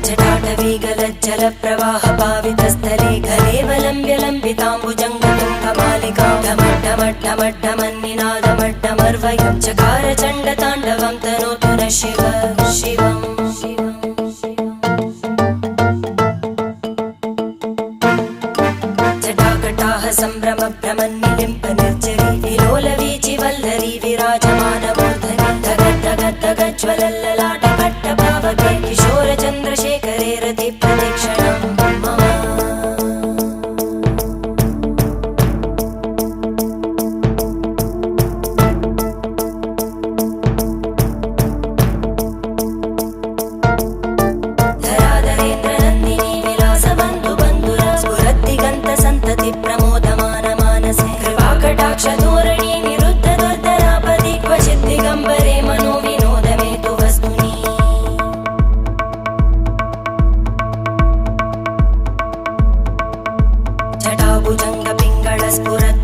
जटाटवीगलज्जल प्रवाह पावितस्थले घलेवलम्ब्य लम्बिताम्बुजङ्गतुङ्गमालिकां ढमड्ढमड्ढमड्ढमन्निनादमड्ढमर्वयं चकार चण्डताण्डवं तनोतु नः शिव शिवम् जटाकटाह सम्भ्रम भ्रमन्निलिम्प निर्जरी विलोलवीचि वल्लरी विराजमानमूर्धनि धगद्धगद्धगज्ज्वलल्ललाट भट्टपावके किशोर चन्द्रशेखरे रति प्रदक्षिणं मम धराधरेन्द्रनन्दिनी विलासबन्धु बन्धुर स्फुरद्दिगन्त सन्तति प्रमोदमान मानसे कृपाकटाक्षधोरणी निरुद्ध दुर्धरापदि क्वचित् दिगम्बरे मनो विनोदमेतु वस्तुनि जटाभुजङ्ग पिङ्गळ स्फुरत्